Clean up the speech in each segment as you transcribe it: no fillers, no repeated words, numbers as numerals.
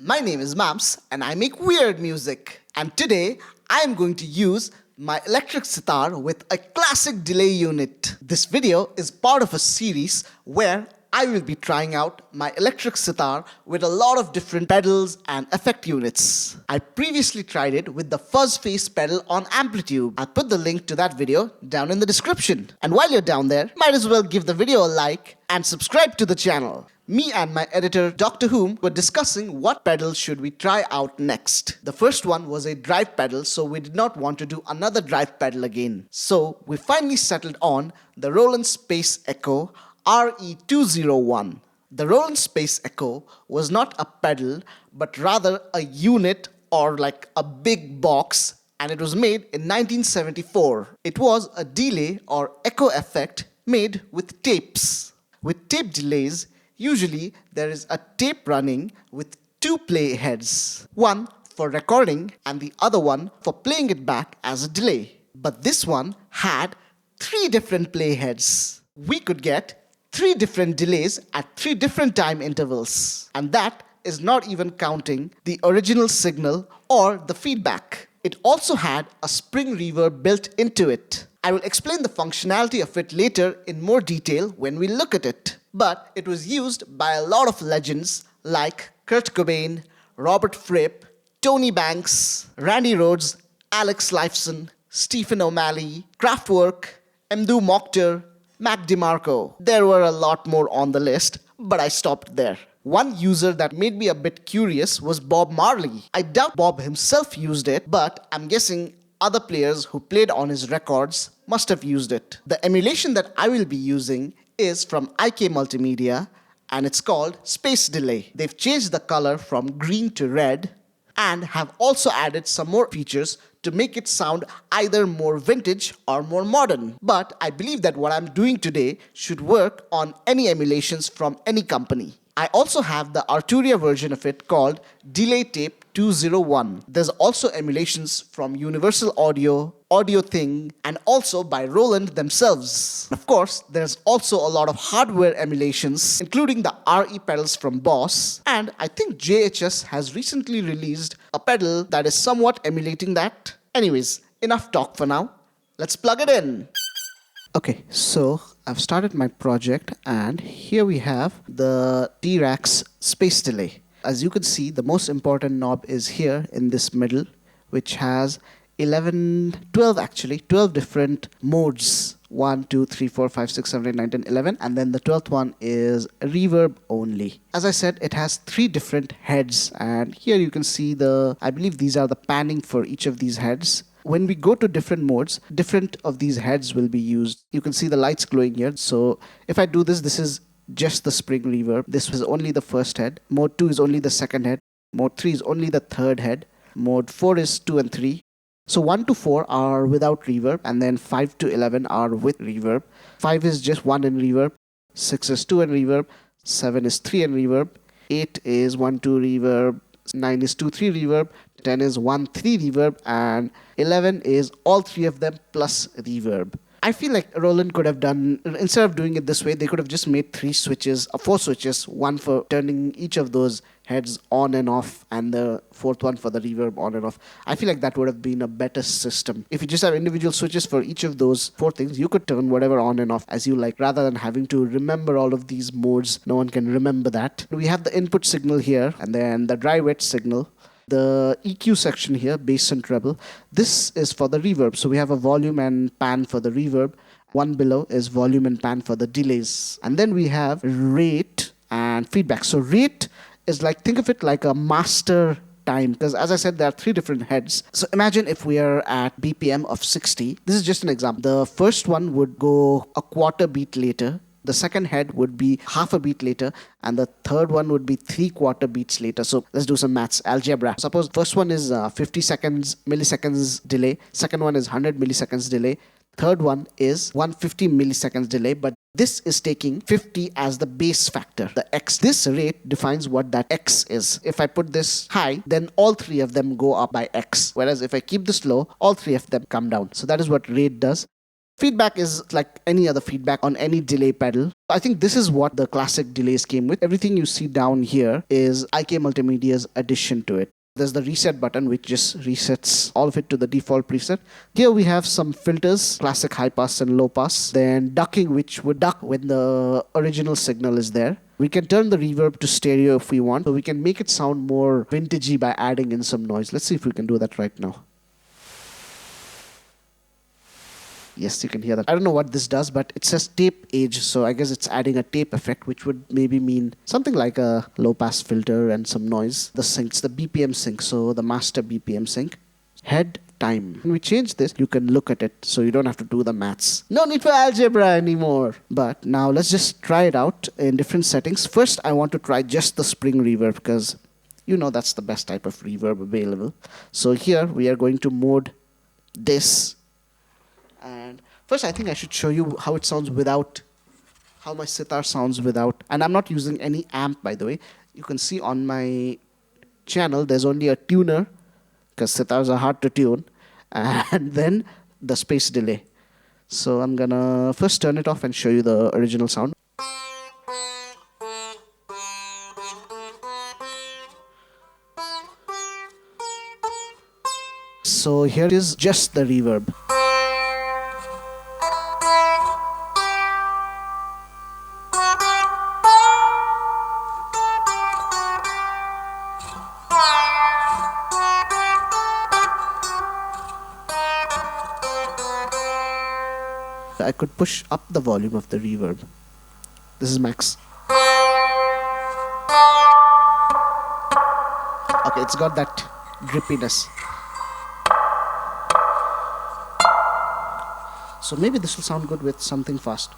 My name is Mams and I make weird music. And today I am going to use my electric sitar with a classic delay unit. This video is part of a series where I will be trying out my electric sitar with a lot of different pedals and effect units. I previously tried it with the fuzz face pedal on Amplitude. I'll put the link to that video down in the description. And while you're down there, might as well give the video a like and subscribe to the channel. Me and my editor Dr. Whom were discussing what pedals should we try out next. The first one was a drive pedal, so we did not want to do another drive pedal again. So we finally settled on the Roland Space Echo RE201. The Roland Space Echo was not a pedal but rather a unit or like a big box, and it was made in 1974. It was a delay or echo effect made with tapes. With tape delays, usually there is a tape running with two play heads, one for recording and the other one for playing it back as a delay. But this one had three different play heads. We could get three different delays at three different time intervals, and that is not even counting the original signal or the feedback. It also had a spring reverb built into it. I will explain the functionality of it later in more detail when we look at it. But it was used by a lot of legends like Kurt Cobain, Robert Fripp, Tony Banks, Randy Rhoads, Alex Lifeson, Stephen O'Malley, Kraftwerk, M.A.M.Z, Mokhtar, Mac DeMarco. There were a lot more on the list, but I stopped there. One user that made me a bit curious was Bob Marley. I doubt Bob himself used it, but I'm guessing other players who played on his records must have used it. The emulation that I will be using is from Multimedia, and it's called Space Delay. They've changed the color from green to red and have also added some more features to make it sound either more vintage or more modern. But I believe that what I'm doing today should work on any emulations from any company. I also have the Arturia version of it called Delay Tape 201. There's also emulations from Universal Audio, Audio Thing, and also by Roland themselves. Of course, there's also a lot of hardware emulations, including the RE pedals from Boss, and I think JHS has recently released a pedal that is somewhat emulating that. Anyways, enough talk for now. Let's plug it in. Okay, so I've started my project and here we have the D-Rax Space Delay. As you can see, the most important knob is here in this middle, which has 12 different modes. 1, 2, 3, 4, 5, 6, 7, 8, 9, 10, 11, and then the 12th one is reverb only. As I said, it has three different heads, and here you can see I believe these are the panning for each of these heads. When we go to different modes, different of these heads will be used. You can see the lights glowing here. So if I do this, this is just the spring reverb. This was only the first head. Mode 2 is only the second head. Mode 3 is only the third head. Mode 4 is 2 and 3. So 1 to 4 are without reverb, and then 5 to 11 are with reverb. 5 is just 1 in reverb. 6 is 2 in reverb. 7 is 3 in reverb. 8 is 1, 2 reverb. 9 is 2, 3 reverb. 10 is 1, 3 reverb, and 11 is all three of them plus reverb. I feel like Roland could have done, instead of doing it this way, they could have just made 4 switches, one for turning each of those heads on and off, and the fourth one for the reverb on and off. I feel like that would have been a better system. If you just have individual switches for each of those 4 things, you could turn whatever on and off as you like, rather than having to remember all of these modes. No one can remember that. We have the input signal here, and then the dry wet signal. The EQ section here, bass and treble, this is for the reverb. So we have a volume and pan for the reverb. One below is volume and pan for the delays. And then we have rate and feedback. So rate is like, think of it like a master time, because as I said, there are 3 different heads. So imagine if we are at BPM of 60. This is just an example. The first one would go a quarter beat later. The second head would be half a beat later, and the third one would be 3/4 beats later. So let's do some maths, algebra. Suppose first one is 50 milliseconds delay, second one is 100 milliseconds delay, third one is 150 milliseconds delay, but this is taking 50 as the base factor, the x. This rate defines what that x is. If I put this high, then all 3 of them go up by x, whereas if I keep this low, all 3 of them come down. So that is what rate does. Feedback is like any other feedback on any delay pedal. I think this is what the classic delays came with. Everything you see down here is IK Multimedia's addition to it. There's the reset button which just resets all of it to the default preset. Here we have some filters, classic high pass and low pass. Then ducking, which would duck when the original signal is there. We can turn the reverb to stereo if we want. So we can make it sound more vintagey by adding in some noise. Let's see if we can do that right now. Yes, you can hear that. I don't know what this does, but it says tape age, so I guess it's adding a tape effect, which would maybe mean something like a low-pass filter and some noise. The syncs, the BPM sync, so the master BPM sync. Head time. When we change this, you can look at it, so you don't have to do the maths. No need for algebra anymore. But now let's just try it out in different settings. First, I want to try just the spring reverb, because you know that's the best type of reverb available. So here, we are going to mode this. And first, I think I should show you how it sounds without, how my sitar sounds without. And I'm not using any amp, by the way. You can see on my channel, there's only a tuner, because sitars are hard to tune, and then the space delay. So I'm gonna first turn it off and show you the original sound. So here is just the reverb. I could push up the volume of the reverb. This is max. Okay, it's got that drippiness. So maybe this will sound good with something fast.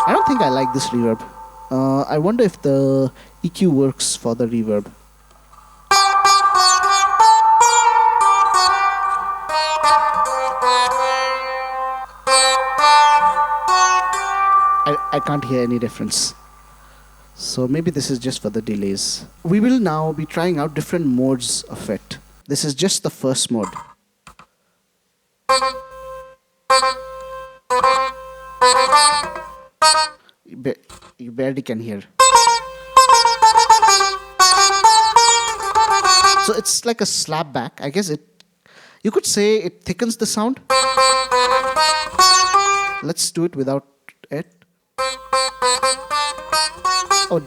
I don't think I like this reverb. I wonder if the EQ works for the reverb. I can't hear any difference. So maybe this is just for the delays. We will now be trying out different modes of it. This is just the first mode. You barely can hear. So it's like a slap back. I guess you could say it thickens the sound. Let's do it without it. Oh,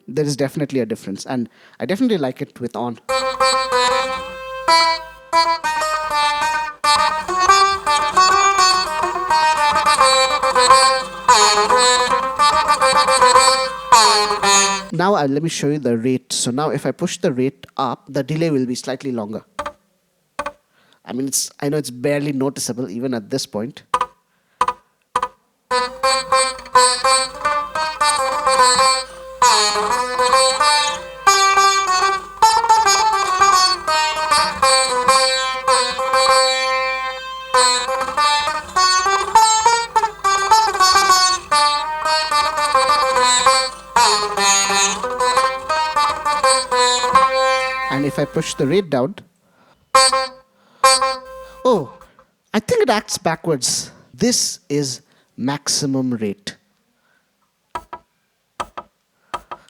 there is definitely a difference, and I definitely like it with on. Now let me show you the rate. So now if I push the rate up, the delay will be slightly longer. I mean, I know it's barely noticeable even at this point. And if I push the rate down, oh, I think it acts backwards. This is maximum rate,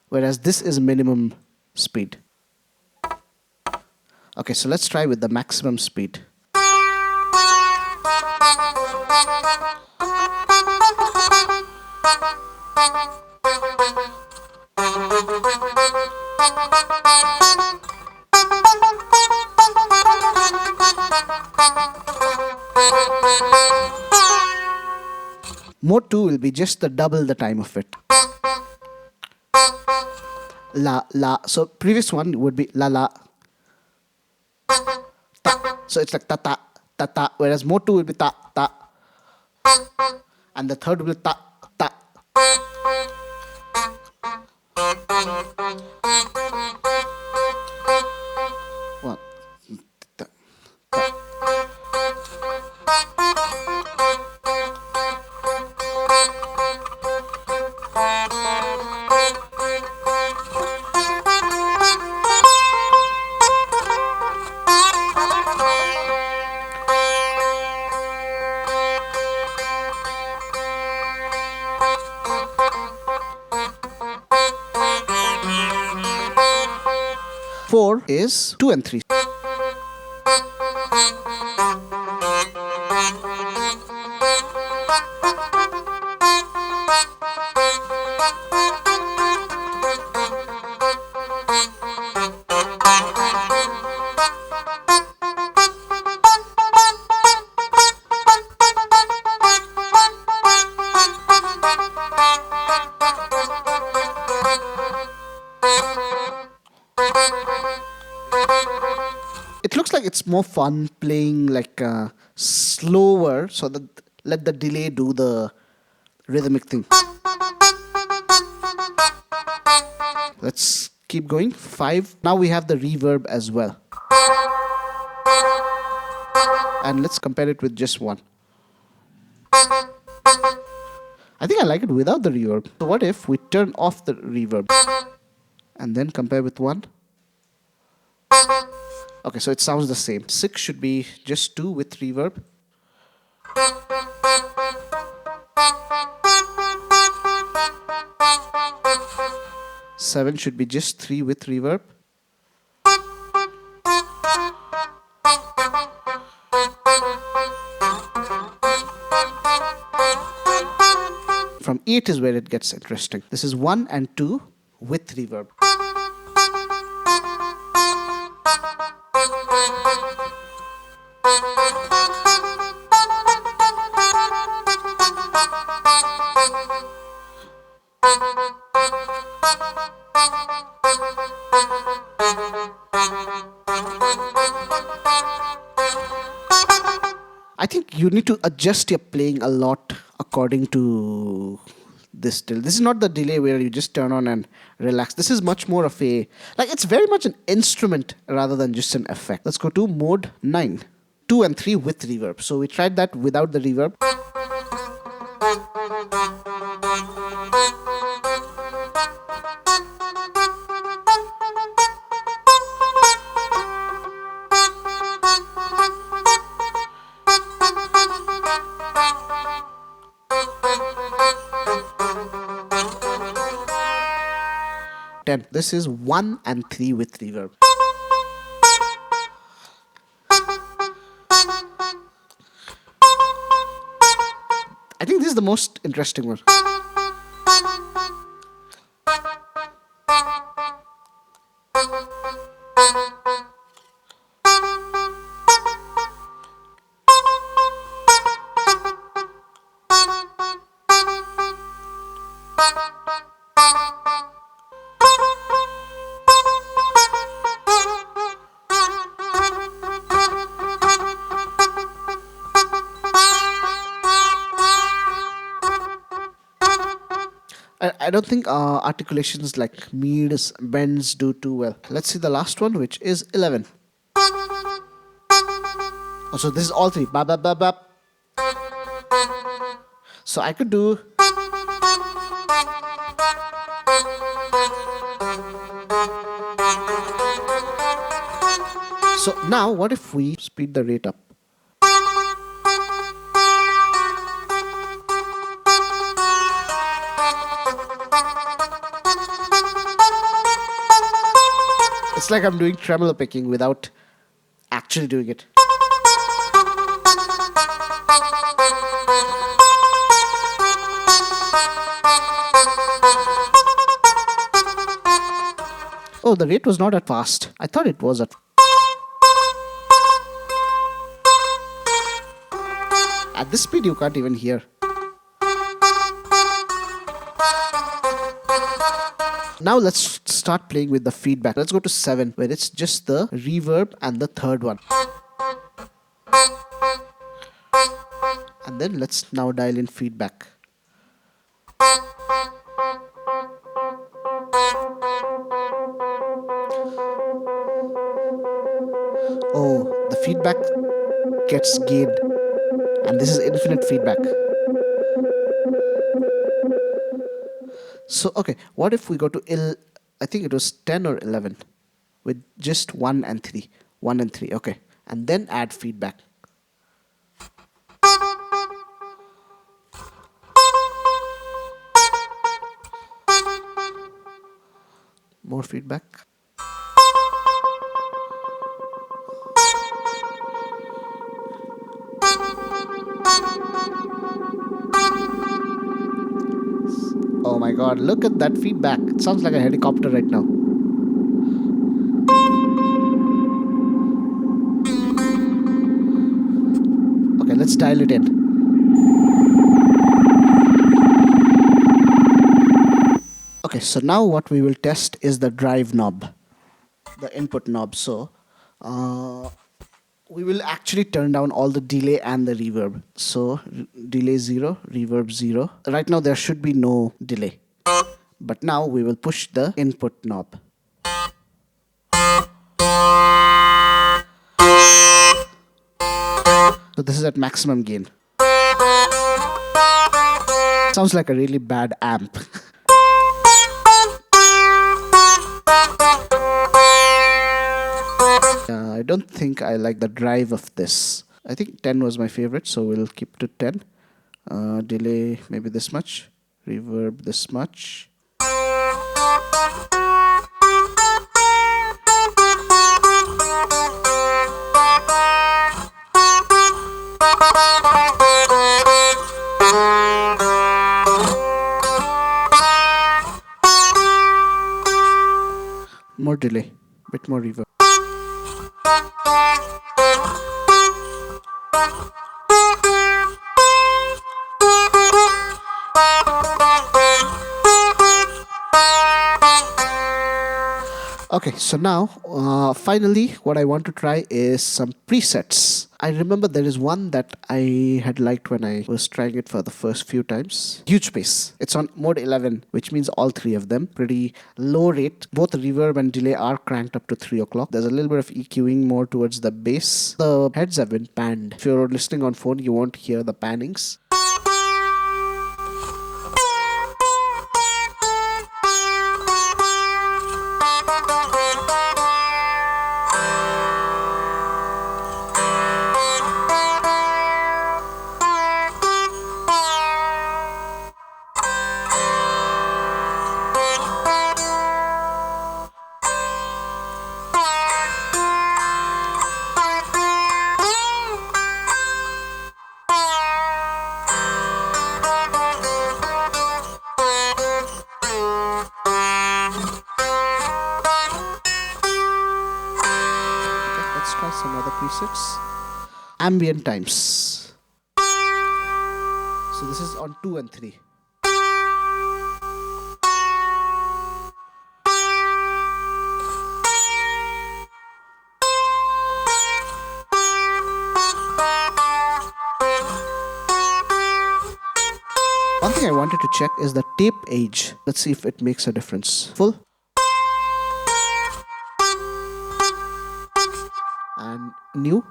whereas this is minimum speed. Okay, so let's try with the maximum speed. Mode 2 will be just the double the time of it. La, la. So previous one would be la, la. Ta. So it's like ta, ta, ta, ta. Whereas mode 2 will be ta, ta. And the third will be ta, ta. One, ta, ta. 4 is 2 and 3. It looks like it's more fun playing like slower, so that let the delay do the rhythmic thing. Let's keep going. 5. Now we have the reverb as well. And let's compare it with just 1. I think I like it without the reverb. So what if we turn off the reverb and then compare with 1? Okay, so it sounds the same. 6 should be just 2 with reverb. 7 should be just 3 with reverb. From 8 is where it gets interesting. This is 1 and 2 with reverb. I think you need to adjust your playing a lot according to this delay. This is not the delay where you just turn on and relax. This is much more of a, like, it's very much an instrument rather than just an effect. Let's go to mode 9. 2 and 3 with reverb. So we tried that without the reverb. This is 1 and 3 with reverb. I think this is the most interesting one. I don't think articulations like M.A.M.Z do too well. Let's see the last one, which is 11. Oh, so this is all 3. Ba ba ba ba. So I could do. So now what if we speed the rate up? It's like I'm doing tremolo picking without actually doing it. Oh, the rate was not at fast. I thought it was at. At this speed, you can't even hear. Now let's start playing with the feedback. Let's go to 7, where it's just the reverb and the third one. And then let's now dial in feedback. Oh, the feedback gets gained. And this is infinite feedback. So, okay, what if we go to I think it was 10 or 11 with just 1 and 3. 1 and 3, okay. And then add feedback. More feedback. Oh my god, look at that feedback. It sounds like a helicopter right now. Okay, let's dial it in. Okay, so now what we will test is the drive knob, the input knob. So we will actually turn down all the delay and the reverb. So delay 0, reverb 0. Right now there should be no delay. But now we will push the input knob. So this is at maximum gain. Sounds like a really bad amp. I don't think I like the drive of this. I think 10 was my favorite, so we'll keep to 10. Delay maybe this much. Reverb this much. More delay, bit more reverb. Okay, so now finally what I want to try is some presets. I remember there is one that I had liked when I was trying it for the first few times. Huge bass. It's on mode 11, which means all three of them. Pretty low rate. Both reverb and delay are cranked up to 3 o'clock. There's a little bit of EQing more towards the bass. The heads have been panned. If you're listening on phone, you won't hear the pannings. Let's try some other presets. Ambient times. So this is on 2 and 3. One thing I wanted to check is the tape age. Let's see if it makes a difference. Full. And new.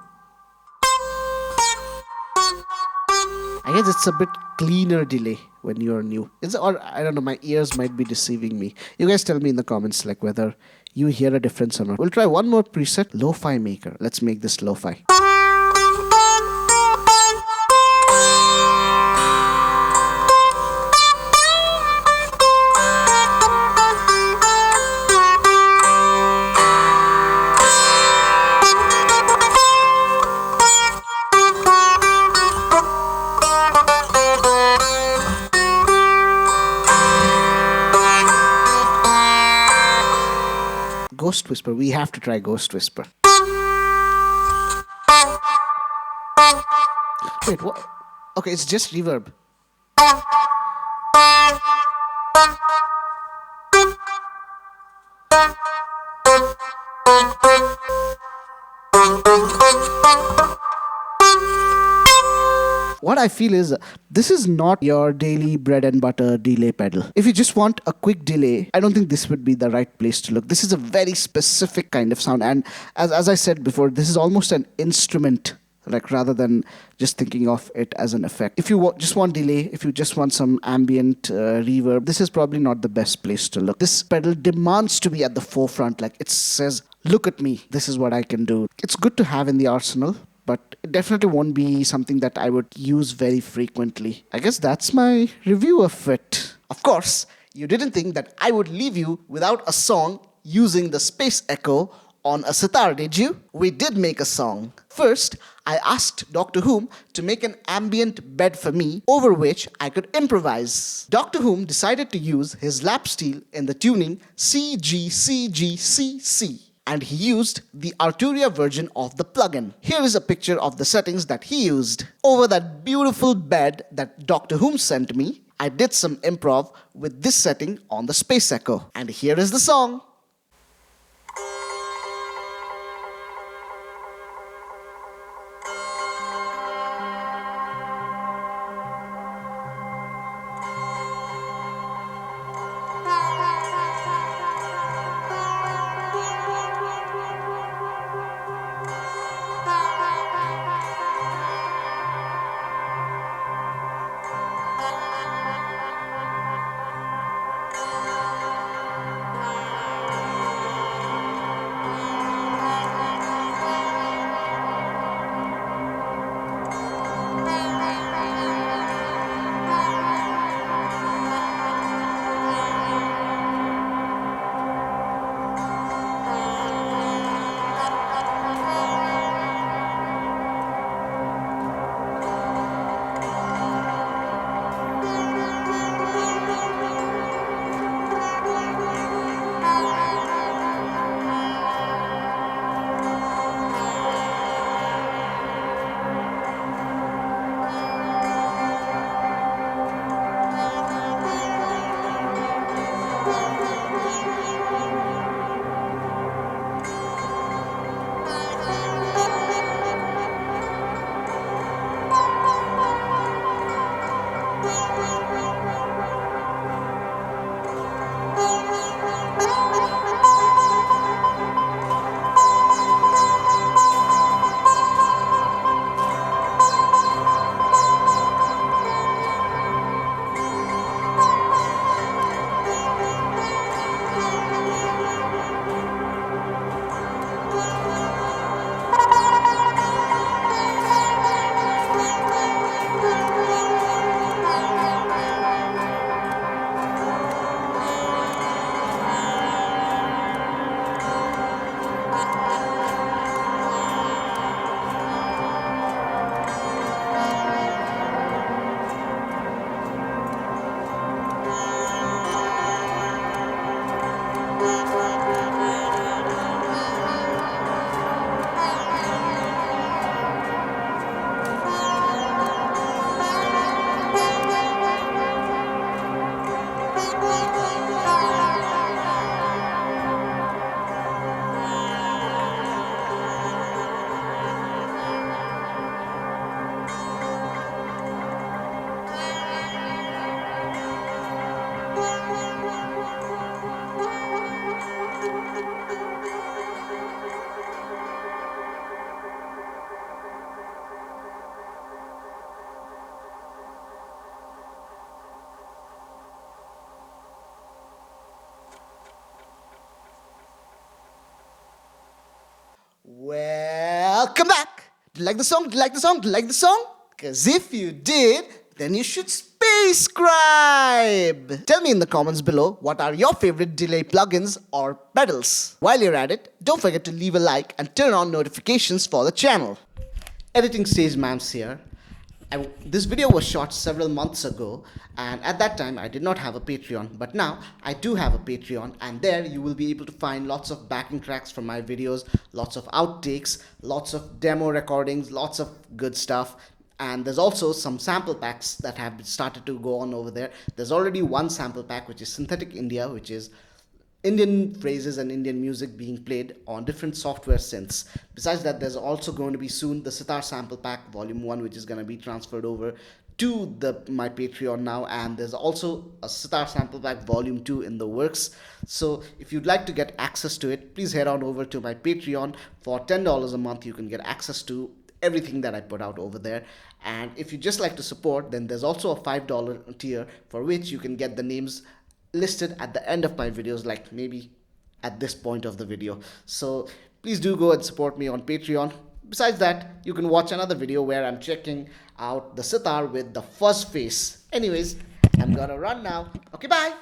I guess it's a bit cleaner delay when you're new. Or I don't know, my ears might be deceiving me. You guys tell me in the comments like whether you hear a difference or not. We'll try one more preset, Lo-Fi Maker. Let's make this Lo-Fi. Ghost Whisper. We have to try Ghost Whisper. Wait, what? Okay, it's just reverb. What I feel is this is not your daily bread and butter delay pedal. If you just want a quick delay, I don't think this would be the right place to look. This is a very specific kind of sound, and as I said before, this is almost an instrument, like rather than just thinking of it as an effect. If you just want delay, if you just want some ambient reverb, this is probably not the best place to look. This pedal demands to be at the forefront, like it says, look at me, this is what I can do. It's good to have in the arsenal, but it definitely won't be something that I would use very frequently. I guess that's my review of it. Of course, you didn't think that I would leave you without a song using the space echo on a sitar, did you? We did make a song. First, I asked Dr. Whom to make an ambient bed for me over which I could improvise. Dr. Whom decided to use his lap steel in the tuning C, G, C, G, C, C. And he used the Arturia version of the plugin. Here is a picture of the settings that he used. Over that beautiful bed that Dr. Whom sent me, I did some improv with this setting on the Space Echo. And here is the song. Welcome back. Do you like the song? Do you like the song? Do you like the song? Because if you did, then you should subscribe. Tell me in the comments below what are your favorite delay plugins or pedals. While you're at it, don't forget to leave a like and turn on notifications for the channel. Editing stage Mams here. This video was shot several months ago, and at that time I did not have a Patreon, but now I do have a Patreon, and there you will be able to find lots of backing tracks from my videos, lots of outtakes, lots of demo recordings, lots of good stuff. And there's also some sample packs that have started to go on over there. There's already one sample pack, which is Synthetic India, which is Indian phrases and Indian music being played on different software synths. Besides that, there's also going to be soon the Sitar sample pack volume 1, which is going to be transferred over to my Patreon now, and there's also a Sitar sample pack volume 2 in the works. So if you'd like to get access to it, please head on over to my Patreon. For $10 a month, you can get access to everything that I put out over there. And if you just like to support, then there's also a $5 tier for which you can get the names listed at the end of my videos, like maybe at this point of the video. So please do go and support me on Patreon. Besides that, you can watch another video where I'm checking out the sitar with the fuzz face. Anyways, I'm gonna run now. Okay, bye.